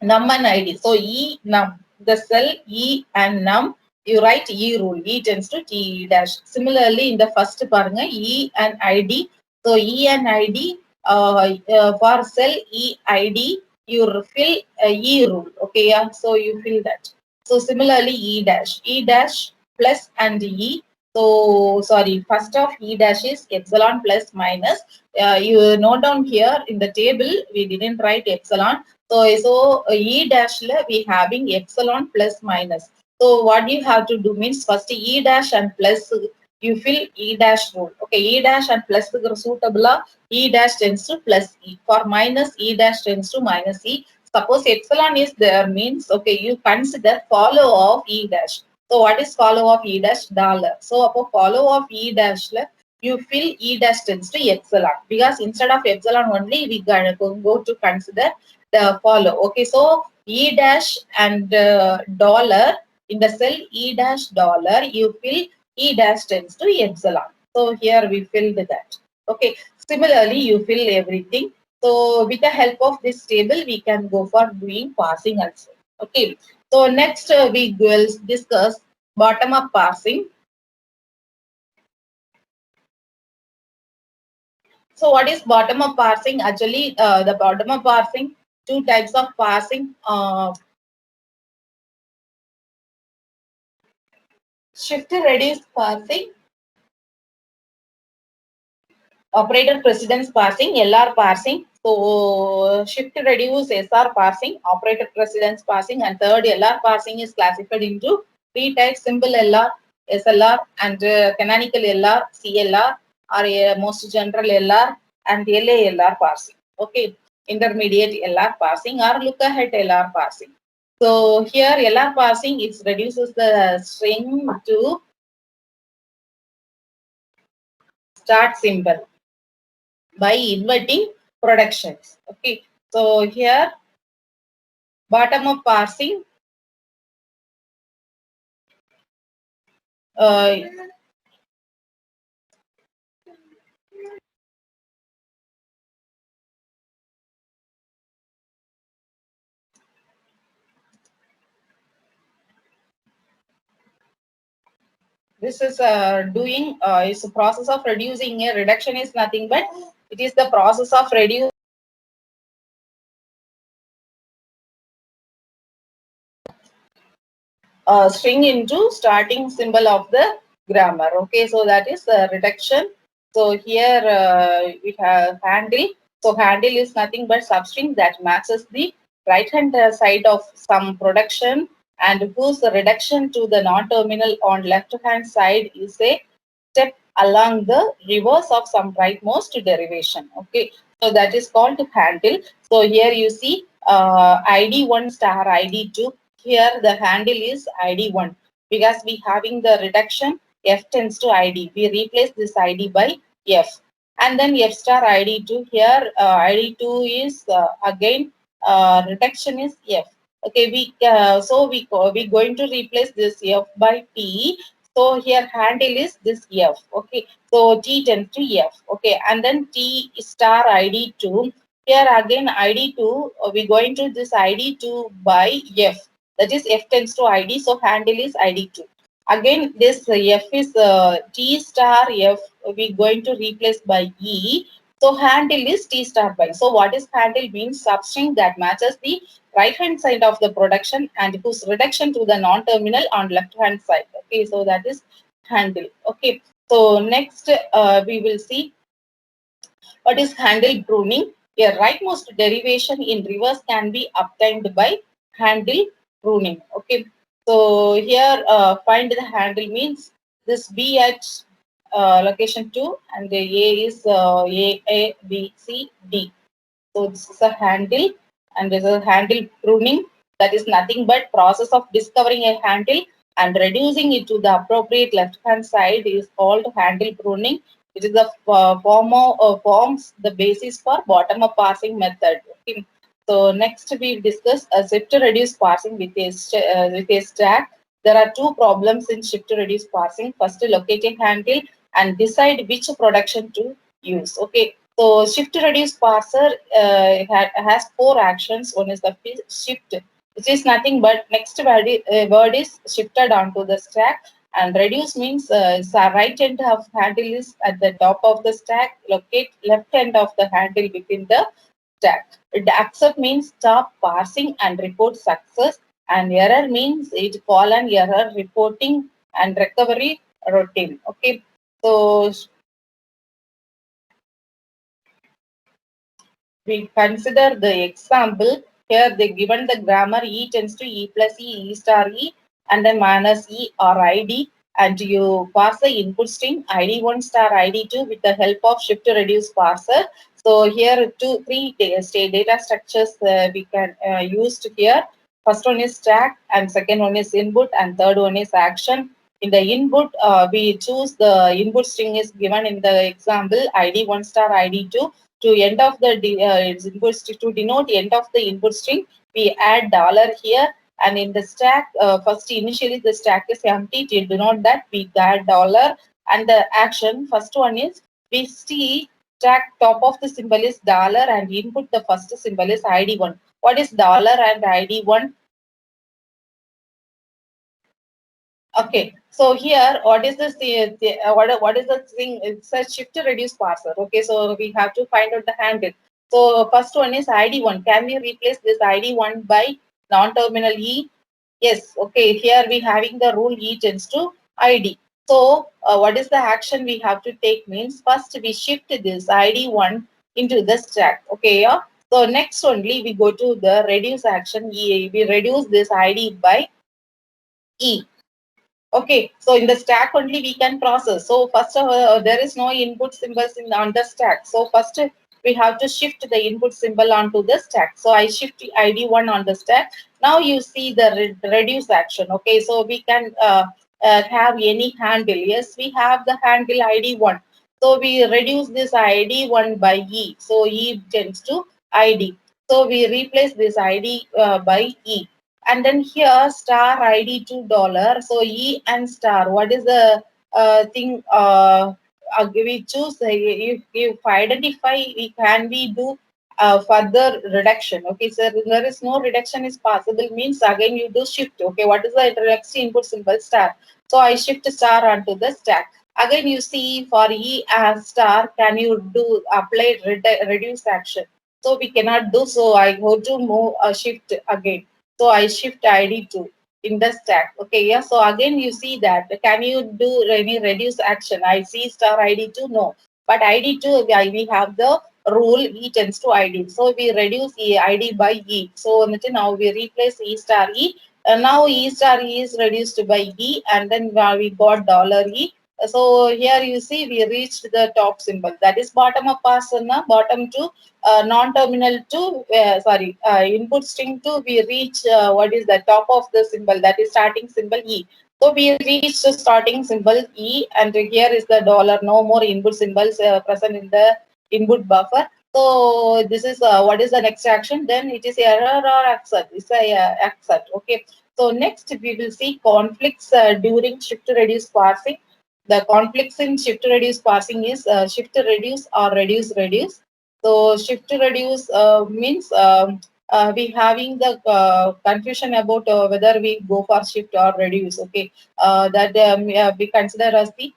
num and ID. So E num, the cell E and num, you write E rule, E tends to T dash. Similarly, in the first paranga, E and ID. So E and ID, for cell E ID, you fill E rule. Okay, yeah. So you fill that. So similarly, E dash plus and E. So sorry, first of E dash is epsilon plus minus. You note down here in the table, we didn't write epsilon. So E dash we having epsilon plus minus. So what you have to do means first E dash and plus you fill E dash rule. Okay, E dash and plus suitable. E dash tends to plus E. For minus, E dash tends to minus E. Suppose epsilon is there means, okay, you consider follow of E dash. So what is follow of E dash? Dollar. So upon follow of E dash, you fill E dash tends to epsilon, because instead of epsilon only we go to consider the follow. Okay, so E dash and dollar, in the cell E dash dollar, you fill E dash tends to epsilon. So here we filled that. Okay, similarly you fill everything. So with the help of this table, we can go for doing parsing also. Okay, so next we will discuss bottom up parsing. So what is bottom up parsing? Actually, the bottom up parsing, two types of parsing. Shift reduce parsing, operator precedence parsing, LR parsing. So shift reduce SR parsing, operator precedence parsing, and third LR parsing is classified into three types: simple LR, SLR, and canonical LR, CLR, or most general LR and LALR parsing. Okay, intermediate LR parsing or look ahead LR parsing. So here LR parsing, it reduces the string to start symbol by inverting productions. Okay, so here bottom up parsing, uh, this is doing is a process of reducing. A reduction is nothing but it is the process of reducing string into starting symbol of the grammar. Okay, so that is reduction. So here we have handle. So handle is nothing but substring that matches the right hand side of some production, and whose reduction to the non-terminal on left hand side is a step along the reverse of some rightmost derivation. Okay, so that is called handle. So here you see ID1 star ID2. Here the handle is ID1, because we having the reduction F tends to ID. We replace this ID by F, and then F star ID2. Here ID2 is again reduction is F. Okay, we going to replace this F by T. So here handle is this F. Okay, so T tends to F. Okay, and then T star ID2. Here again ID2, we going to this ID2 by F. That is F tends to ID, so handle is ID2. Again, this F is T star F, we going to replace by E. So handle is T star by. So what is handle means? Substring that matches the right hand side of the production and whose reduction to the non-terminal on left hand side. Okay, so that is handle. Okay, so next we will see what is handle pruning. A rightmost derivation in reverse can be obtained by handle pruning. Okay, so here find the handle means this B at location 2 and the A is A, B, C, D. So this is a handle, and this is a handle pruning. That is nothing but process of discovering a handle and reducing it to the appropriate left hand side is called handle pruning. It is the forms the basis for bottom-up parsing method. Okay. So next we discuss a shift reduce parsing with with a stack. There are two problems in shift reduce parsing. First, locate a handle and decide which production to use. Okay. So shift reduce parser has four actions. One is the shift, which is nothing but next word is shifted onto the stack, and reduce means right end of handle is at the top of the stack, locate left end of the handle within the stack. Accept means stop parsing and report success, and error means it call an error reporting and recovery routine. Okay, so we consider the example. Here they given the grammar E tends to E plus E, E star E, and then minus E or ID, and you parse the input string ID1 star ID2 with the help of shift reduce parser. So here three data structures we can use here. First one is stack, and second one is input, and third one is action. In the input, we choose the input string is given in the example ID1 star ID2 to end of the input to denote end of the input string. We add dollar here, and in the stack, first initially the stack is empty. To denote that, we add dollar, and the action first one is we see stack top of the symbol is dollar and input the first symbol is ID1. What is dollar and ID1? Okay, so here, what is this? What is the thing? It's a shift to reduce parser. Okay, so we have to find out the handle. So first one is ID1. Can we replace this ID1 by non-terminal E? Yes. Okay, here we having the rule E tends to ID. So what is the action we have to take? Means first we shift this ID1 into the stack. Okay, yeah. So next only we go to the reduce action. We reduce this ID by E. Okay, so in the stack only we can process. So first there is no input symbols in on the stack. So first we have to shift the input symbol onto the stack. So I shift ID1 on the stack. Now you see the reduce action. Okay, so we can have any handle. Yes, we have the handle ID1. So we reduce this ID1 by E. So E tends to ID. So we replace this ID by E, and then here star id $2. So E and star, what is the thing we choose? If identify, we do further reduction. Okay, so there is no reduction is possible, means again you do shift. Okay, what is the next input symbol? Star. So I shift star onto the stack. Again you see for E as star, can you do apply reduce action? So we cannot do, so I go to move shift again. So I shift ID2 in the stack. Okay, yeah. So again you see that. Can you do any reduce action? I see star ID2, no. But ID2, we have the rule E tends to ID. So we reduce ID by E. So now we replace E star E. Now E star E is reduced by E, and then we got dollar E. So here you see we reached the top symbol. That is bottom up parsana, bottom to non-terminal to input string to we reach what is the top of the symbol, that is starting symbol E. So we reach the starting symbol E, and here is the dollar. No more input symbols present in the input buffer. So this is what is the next action? Then it is error or accept. It's a accept. Okay. So next we will see conflicts during shift reduce parsing. The conflicts in shift reduce parsing is shift reduce or reduce reduce. So shift to reduce means we having the confusion about whether we go for shift or reduce. Okay, that we consider as the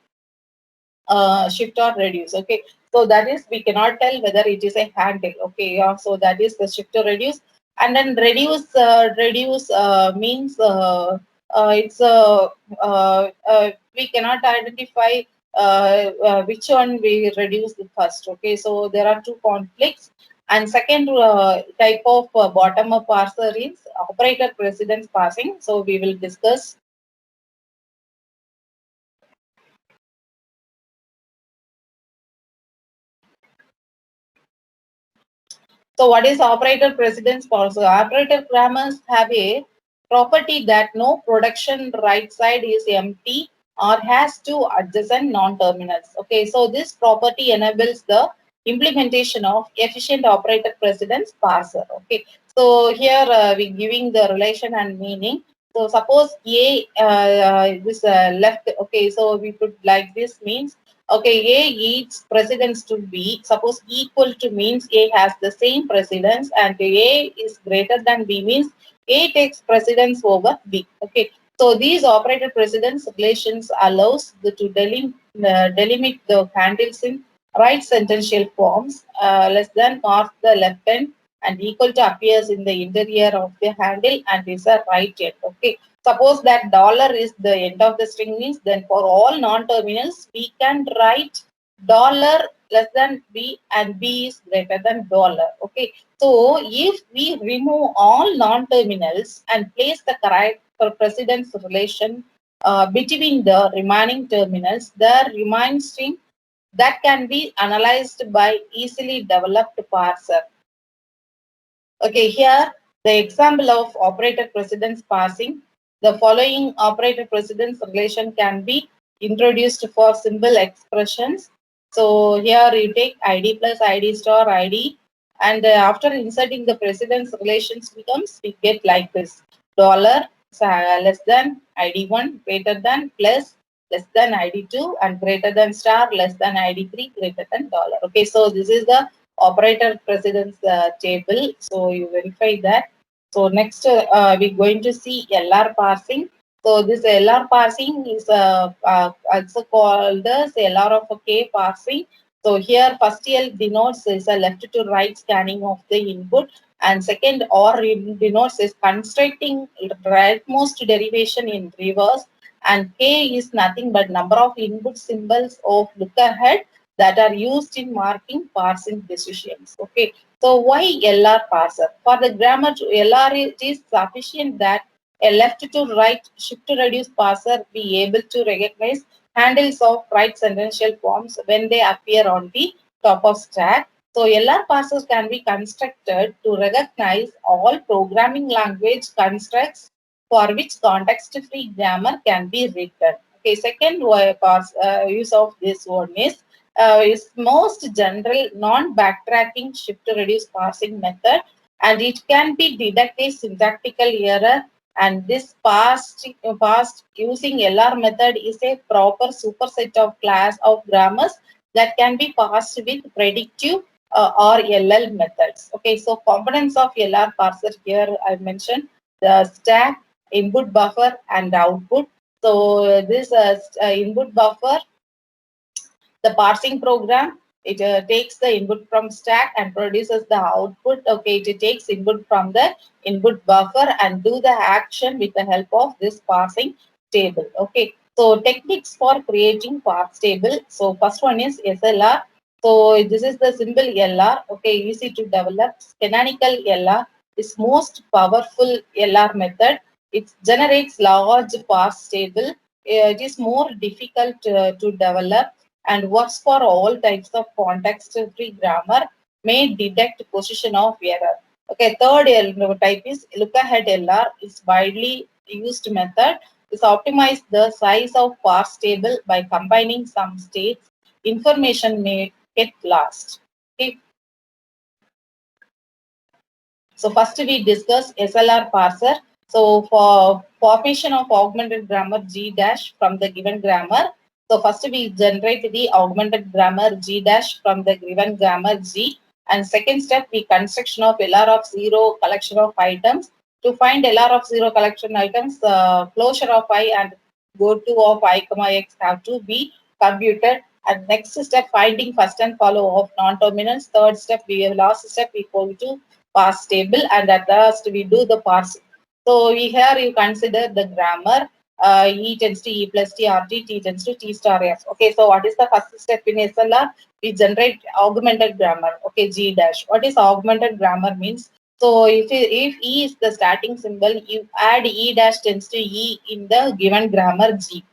shift or reduce. Okay, so that is we cannot tell whether it is a handle. Okay, yeah, so that is the shift to reduce, and then reduce means it's we cannot identify which one we reduce the first. Okay, so there are two conflicts. And second type of bottom up parser is operator precedence parsing. So we will discuss. So what is operator precedence parser? Operator grammars have a property that no production right side is empty or has two adjacent non-terminals. Okay, so this property enables the implementation of efficient operator precedence parser. Okay, so here we giving the relation and meaning. So suppose A this left. Okay, so we put like this means. Okay, A gives precedence to B. Suppose equal to means A has the same precedence and A is greater than B means A takes precedence over B. Okay, so these operator precedence relations allows to delimit the handles in right sentential forms less than or the left end and equal to appears in the interior of the handle and is a right end. Okay. Suppose that dollar is the end of the string means then for all non-terminals we can write dollar less than B and B is greater than dollar. Okay. So if we remove all non-terminals and place the correct precedence relation between the remaining terminals, the remaining string that can be analyzed by easily developed parser. Okay, here the example of operator precedence parsing. The following operator precedence relation can be introduced for simple expressions. So here you take ID plus ID star ID, and after inserting the precedence relations becomes we get like this: dollar less than ID1 greater than plus less than ID2 and greater than star less than ID3 greater than dollar. Okay, so this is the operator precedence table. So you verify that. So next we're going to see LR parsing. So this LR parsing is also called as LR of a K parsing. So here first L denotes is a left to right scanning of the input, and second R denotes is constructing rightmost derivation in reverse, and K is nothing but number of input symbols of look ahead that are used in marking parsing decisions. Okay, so why LR parser? For the grammar, LR it is sufficient that a left to right shift to reduce parser be able to recognize handles of right sentential forms when they appear on the top of stack. So LR parsers can be constructed to recognize all programming language constructs for which context-free grammar can be written. Okay, second use of this one is most general non-backtracking shift reduce parsing method, and it can be deductive syntactical error, and this passed using LR method is a proper superset of class of grammars that can be passed with predictive or LL methods. Okay, so components of LR parser here I mentioned the stack, input buffer and output. So this input buffer, the parsing program, it takes the input from stack and produces the output. Okay, it takes input from the input buffer and do the action with the help of this parsing table. Okay, so techniques for creating parse table. So first one is SLR. So this is the simple LR. Okay, easy to develop. Canonical LR is most powerful LR method. It generates large parse table. It is more difficult to develop and works for all types of context-free grammar, may detect position of error. Okay, third type is look-ahead LR is widely used method. Is optimize the size of parse table by combining some states. Information may get lost. Okay. So first we discuss SLR parser. So for formation of augmented grammar G dash from the given grammar. So first we generate the augmented grammar G dash from the given grammar G. And second step, we construction of LR of 0 collection of items. To find LR of 0 collection items, closure of I and go to of I comma x have to be computed. And next step, finding first and follow of non-terminals. Third step, last step equal to parse table, and at last we do the parsing. So here you consider the grammar E tends to E plus T R T, T tends to T star F. Okay, so what is the first step in SLR? We generate augmented grammar. Okay, G dash. What is augmented grammar means? So if E is the starting symbol, you add E dash tends to E in the given grammar G.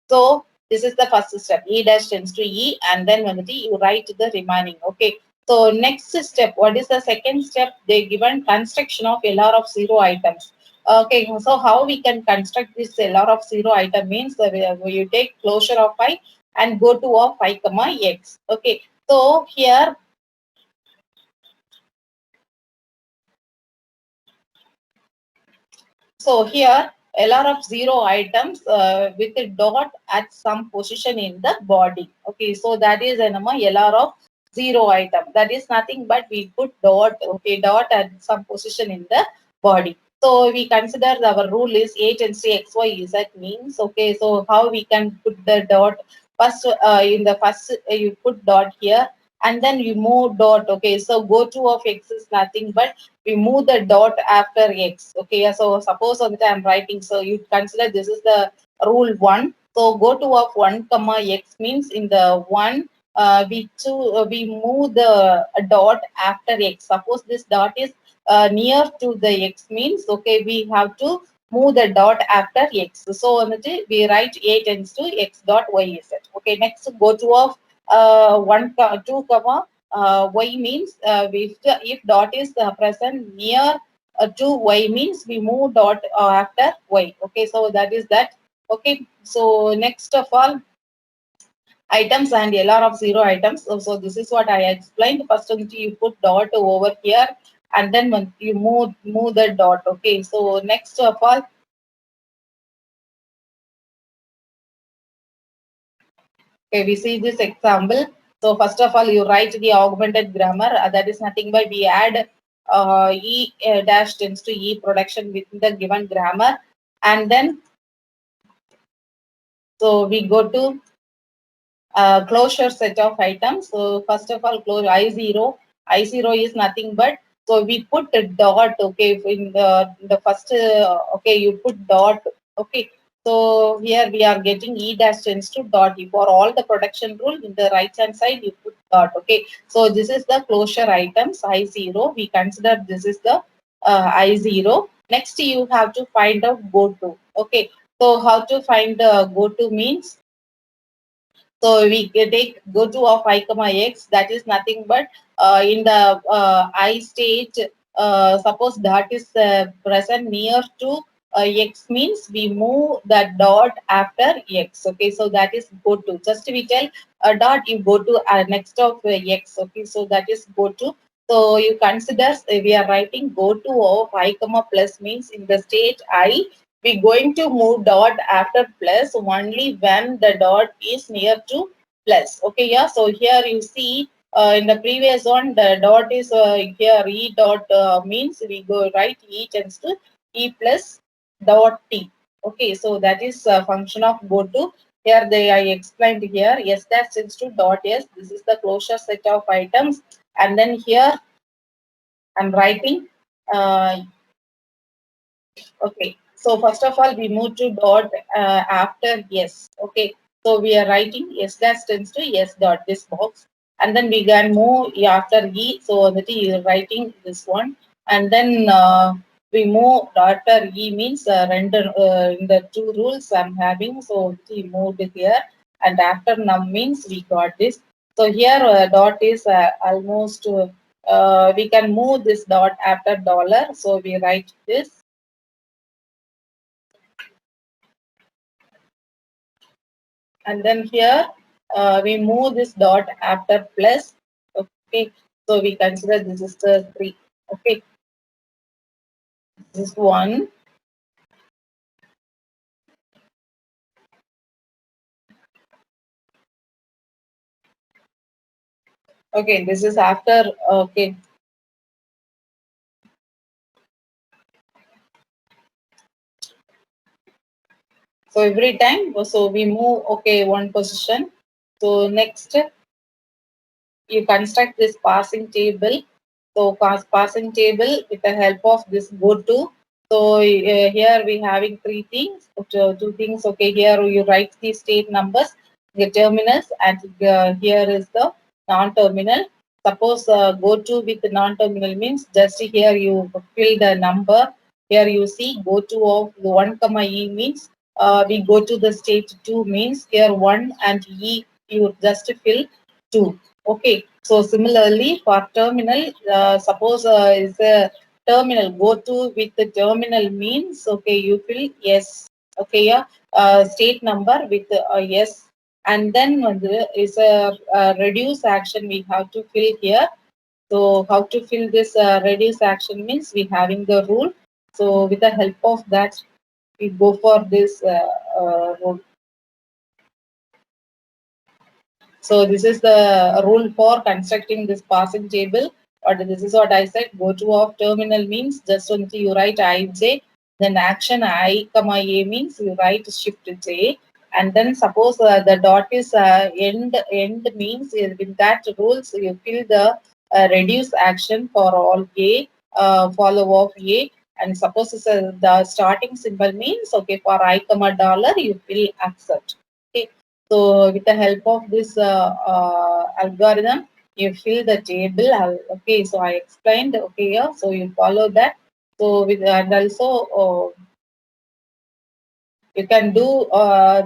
So this is the first step. E dash tends to E, and then when the T, you write the remaining. Okay. So next step, what is the second step? They given construction of LR of 0 items. Okay, so how we can construct this LR of 0 item means you take closure of I and go to of I comma X. Okay, so here, LR of 0 items with a dot at some position in the body. Okay, so that is a LR of 0 item. That is nothing but we put dot, okay, dot at some position in the body. So we consider our rule is A tends to X, Y, Z means, okay, so how we can put the dot first, in the first, you put dot here and then you move dot, okay, so go to of X is nothing but we move the dot after X, okay, so suppose on the I'm writing, so you consider this is the rule 1, so go to of 1 comma X means in the 1, we move the dot after X. Suppose this dot is near to the X means, okay, we have to move the dot after X. So we write A tends to X dot Y is it. Okay, next go to of 2 comma Y means, if dot is present near to Y means we move dot after Y. Okay, so that is that. Okay, so next of all, items and LR of 0 items. So this is what I explained. First you put dot over here and then when you move the dot. Okay, so next of all, okay, we see this example. So first of all, you write the augmented grammar. That is nothing but we add E dash tends to E production within the given grammar, and then so we go to closure set of items. So first of all, close I0. I0 is nothing but, so we put a dot. Okay, in the first. Okay, you put dot. Okay, so here we are getting E dash tends to dot. For all the production rule in the right hand side, you put dot. Okay, so this is the closure items I0. We consider this is the I0. Next, you have to find out go to. Okay, so how to find go to means, so we take go to of I comma X, that is nothing but in the I state, suppose that is present near to X means we move that dot after X. Okay, so that is go to. Just we tell a dot, you go to next of X. Okay, so that is go to. So you consider we are writing go to of I comma plus means in the state I, we're going to move dot after plus only when the dot is near to plus. Okay, yeah. So here you see in the previous one, the dot is here E dot means we go right E tends to E plus dot T. Okay, so that is a function of go to. Here they I explained here. Yes, that tends to dot S. This is the closure set of items, and then here I'm writing. Okay, so first of all, we move to dot after yes. Okay, so we are writing yes dash tends to yes dot this box, and then we can move after e. So that you are writing this one, and then we move after e means render in the two rules I'm having. So we moved here, and after num means we got this. So here dot is almost. We can move this dot after dollar. So we write this. And then here we move this dot after plus. Okay, so we consider this is the 3. Okay, this is 1. Okay, this is after. Okay, so every time, so we move, okay, one position. So next you construct this parsing table. So parsing table with the help of this go to. So here we having 3 things, 2 things. Okay, here you write the state numbers, the terminals, and here is the non-terminal. Suppose go to with the non-terminal means just here you fill the number. Here you see go to of the 1 comma e means we go to the state 2 means here 1 and e you just fill 2. Okay, so similarly for terminal, suppose is terminal, go to with the terminal means, okay, you fill yes. Okay, yeah, state number with yes. And then there is a reduce action we have to fill here. So how to fill this reduce action means we having the rule. So with the help of that, we go for this rule. So this is the rule for constructing this parsing table. Or this is what I said. Go to of terminal means just only you write ij. Then action I comma a means you write shift j. And then suppose the dot is end means with that rules you fill the reduce action for all a follow of a. And suppose the starting symbol means okay for I comma dollar you fill accept. Okay. So with the help of this algorithm, you fill the table. Okay, so I explained. Okay, yeah, so you follow that. So with and also you can do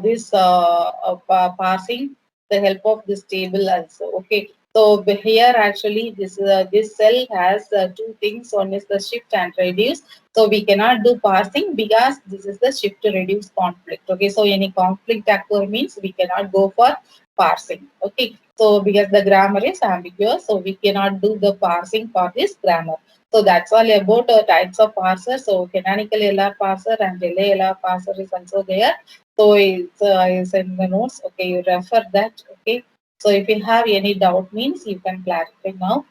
this parsing the help of this table also. Okay, so here actually this cell has two things. One is the shift and reduce. So we cannot do parsing because this is the shift to reduce conflict. Okay, so any conflict occur means we cannot go for parsing. Okay, so because the grammar is ambiguous, so we cannot do the parsing for this grammar. So that's all about types of parser. So canonical LR parser and delay LR parser is also there. So it's in the notes. Okay, you refer that. Okay. So if you have any doubt means you can clarify now.